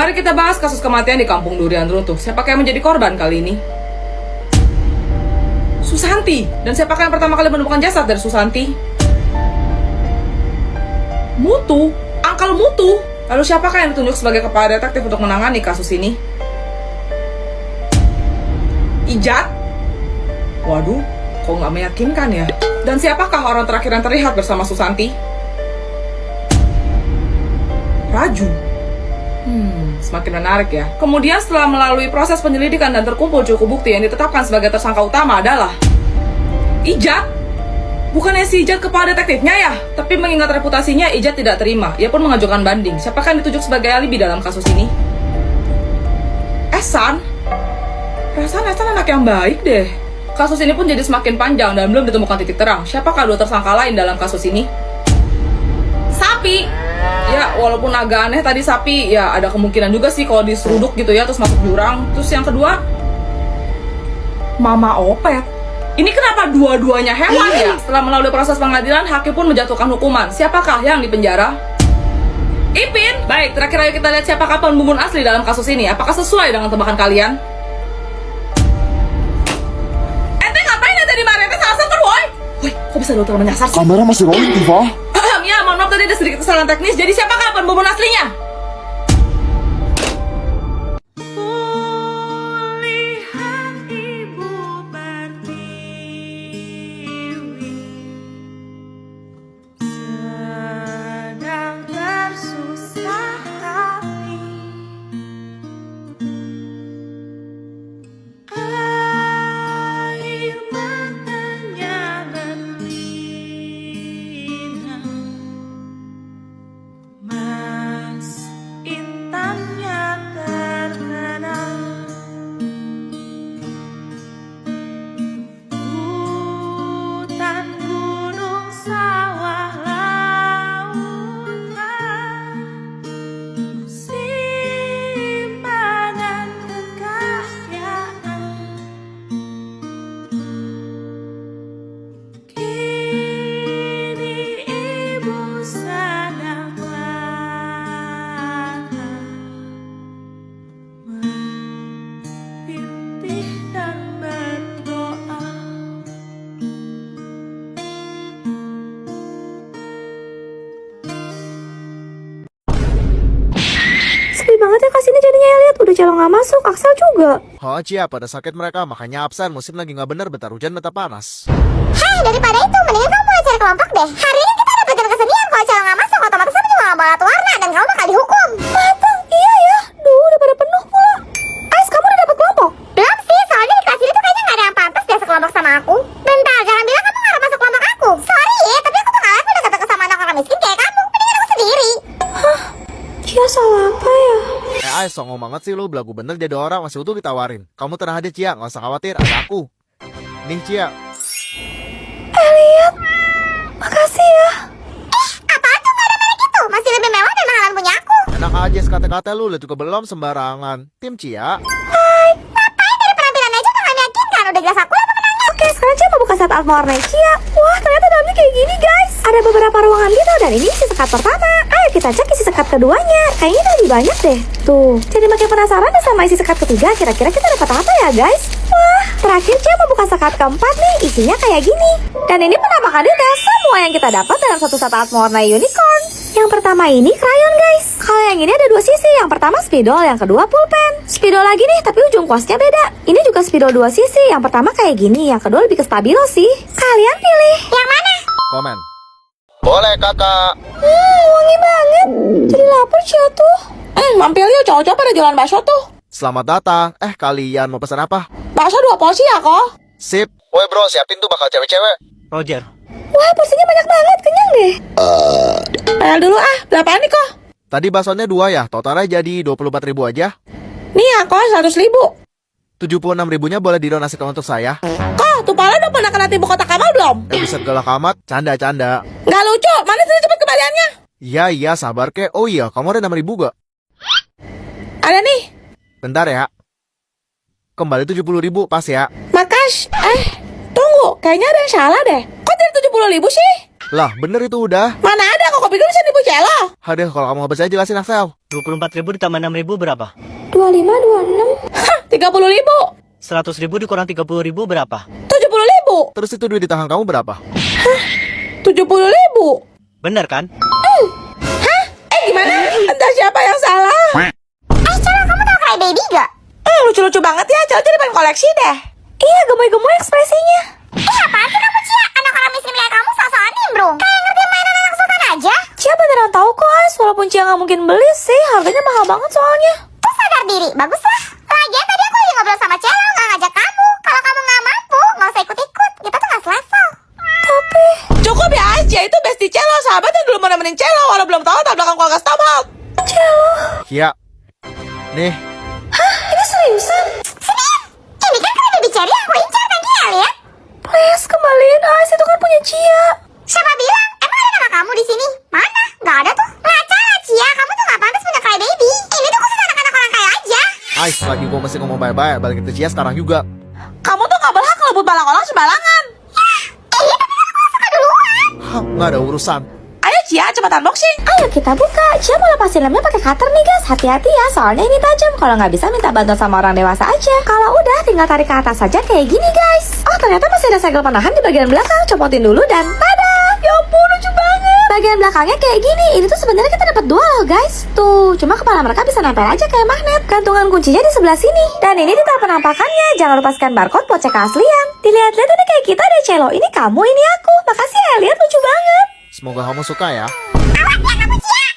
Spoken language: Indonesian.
Mari kita bahas kasus kematian di Kampung Durian Runtuh. Siapakah yang menjadi korban kali ini? Susanti. Dan siapakah yang pertama kali menemukan jasad dari Susanti? Mutu. Uncle Mutu. Lalu siapakah yang ditunjuk sebagai kepala detektif untuk menangani kasus ini? Ijat? Waduh, kok nggak meyakinkan ya? Dan siapakah orang terakhir yang terlihat bersama Susanti? Raju. Semakin menarik ya. Kemudian setelah melalui proses penyelidikan dan terkumpul cukup bukti, yang ditetapkan sebagai tersangka utama adalah Ijat. Bukannya si Ijat kepala detektifnya ya? Tapi mengingat reputasinya, Ijat tidak terima. Ia pun mengajukan banding. Siapakah yang ditunjuk sebagai alibi dalam kasus ini? Ehsan? Perasaan Ehsan anak yang baik deh. Kasus ini pun jadi semakin panjang dan belum ditemukan titik terang. Siapakah dua tersangka lain dalam kasus ini? Sapi. Ya, walaupun agak aneh tadi sapi, ya ada kemungkinan juga sih kalau diseruduk gitu ya, terus masuk jurang. Terus yang kedua, Mama Opet. Ini kenapa dua-duanya hewan ya? Setelah melalui proses pengadilan, hakim pun menjatuhkan hukuman. Siapakah yang dipenjara? Ipin. Baik, terakhir ayo kita lihat siapakah pembunuh asli dalam kasus ini. Apakah sesuai dengan tebakan kalian? Ente ngapain ya tadi Maria? Ente salah satu, woy. Woi, kok bisa dokter menyasar sih? Kamera masih rolling, Tifa. Ya, mohon maaf tadi ada sedikit kesalahan teknis. Jadi siapakah pembunuh aslinya? Sepi banget ya kasih ini jadinya Elliot. Udah Celo nggak masuk, Axel juga. Oh Cia, pada sakit mereka, makanya absen. Musim lagi nggak bener, bentar hujan, bentar panas. Hai, daripada itu, mendingan kamu mulai cari kelompok deh. Hari ini kita ada pelajaran kesenian. Kalau Celo nggak masuk, otomatis kamu juga nggak boleh warna dan kamu bakal dihukum. Mata, iya ya. Duh, udah pada penuh pula. Ais, kamu udah dapet kelompok? Belum sih, soalnya di kelas ini tuh kayaknya nggak ada yang pantas dia sekelompok sama aku. Bentar, jangan bilang kamu nggak masuk kelompok aku. Sorry ya, tapi aku tuh nggak level deket-deket sama anak orang miskin kayak kamu. Mendingan aku sendiri. Hah? Cia salah apa ya? Ais, songong banget sih lu, belagu bener jadi orang, masih utuh ditawarin. Kamu tenang aja Cia, nggak usah khawatir, ada aku. Nih Cia. Elliot, makasih ya. Apaan tuh nggak ada merek itu? Masih lebih mewah dan mahalan punya aku. Enak aja sekata-kata lu, lihat juga belum sembarangan. Tim Cia. Ngapain dari penampilan aja tuh nggak meyakinkan. Udah jelas aku lah pemenangnya. Oke, sekarang Cia mau buka set art warna Cia. Wah, ternyata dalamnya kayak gini guys. Ada beberapa ruangan gitu dan ini isi sekat pertama. Ayo kita cek isi sekat keduanya. Kayaknya lebih banyak deh. Tuh, jadi makin penasaran deh sama isi sekat ketiga. Kira-kira kita dapat apa ya guys? Wah, terakhir Cia mau buka sekat keempat nih. Isinya kayak gini. Dan ini penampakan detail semua yang kita dapat dalam satu set art warna unicorn. Yang pertama ini krayon guys. Kalau yang ini ada dua sisi. Yang pertama spidol, yang kedua pulpen. Spidol lagi nih, tapi ujung kuasnya beda. Ini juga spidol dua sisi. Yang pertama kayak gini, yang kedua lebih ke stabilo sih. Kalian pilih Yang mana? Komen. Boleh kakak. wangi banget. Jadi lapar Cia tuh. Mampir yuk, cowok-cowok pada jualan bakso tuh. Selamat datang. Kalian mau pesan apa? Bakso 2 porsi ya kok. Sip. Woi bro, siapin tuh bakal cewek-cewek. Roger. Wah, porsinya banyak banget, kenyang deh. Bayar dulu berapaan nih kok? Tadi baksonya 2 ya, totalnya jadi 24.000 aja. Nih ya kok, 100.000. 76.000-nya boleh didonasikan untuk saya. Kok, tuh pala udah pernah kena tipu kotak amal belum? Bisa galak amat, canda-canda. Nggak lucu, mana sih cepet kembaliannya? Iya, sabar kek. Oh iya, kamu ada 6.000 gak? Ada nih. Bentar ya. Kembali 70.000 pas ya. Makas, tunggu, kayaknya ada yang salah deh. Kok jadi 70.000 sih? Lah, bener itu udah. Mana ada deh, kok pikir bisa nipu Celo? Aduh, kalau kamu nggak percaya jelasin Axel. 24.000 ditambah 6.000 berapa? 25, 26. Hah, 30.000. 100.000 dikurang 30.000 berapa? 70.000. Terus itu duit di tangan kamu berapa? 70.000. Bener kan? Gimana? Entah siapa yang salah. Celo, kamu tau Cry Baby gak? Lucu-lucu banget ya, Celo jadi pengen koleksi deh. Iya, gemoy-gemoy ekspresinya. Apaan sih kamu, Cia? Anak orang miskin kayak kamu sosokan nimbrung. Kayak ngerti mainan anak sultan aja. Cia beneran tahu kok, As. Walaupun Cia nggak mungkin beli sih, harganya mahal banget soalnya. Tuh sadar diri, baguslah. Lagian tadi aku lagi ngobrol sama Celo, gak ngajak kamu. Kalau kamu gak mampu, gak usah ikut-ikut. Kita tuh gak selevel. Tapi, Cukup ya, Aja itu bestie Celo, sahabat yang dulu mau nemenin Celo walau belum tahu latar belakang keluarga Stomalt. Kia. Nih, ini seriusan? Sini, ini kan Cry Baby Cherry yang aku incar tadi ya, lihat. Please, kembaliin, As. Itu kan punya Cia. Siapa bilang? Emang ada nama kamu di sini? Mana? Gak ada tuh. Ngaca lah, Cia. Kamu tuh gak pantas punya Cry Baby. Ini tuh khusus anak-anak orang kaya aja. Ais, lagi gua mesti ngomong bye-bye, balikin ke Cia sekarang juga. Kamu tuh gak berhak ngelebut barang orang sembarangan. Iya, tapi kan aku suka duluan. Hah, nggak ada urusan. Ayo Cia, cepat unboxing. Ayo kita buka. Cia mau lepasin lemnya pakai cutter nih guys. Hati-hati ya, soalnya ini tajam. Kalau nggak bisa minta bantuan sama orang dewasa aja. Kalau udah tinggal tarik ke atas saja kayak gini guys. Oh ternyata masih ada segel penahan di bagian belakang. Copotin dulu dan tada. Ya ampun lucu banget. Bagian belakangnya kayak gini. Ini tuh sebenarnya kita dapat dua loh guys. Tuh, cuma kepala mereka bisa nempel aja kayak magnet. Gantungan kuncinya di sebelah sini. Dan ini detail penampakannya. Jangan lupa scan barcode buat cek keaslian. Dilihat-lihat ini kayak kita deh Celo. Ini kamu, ini aku. Makasih ya, lihat lucu banget. Semoga kamu suka ya. Awas ya kamu, Cia.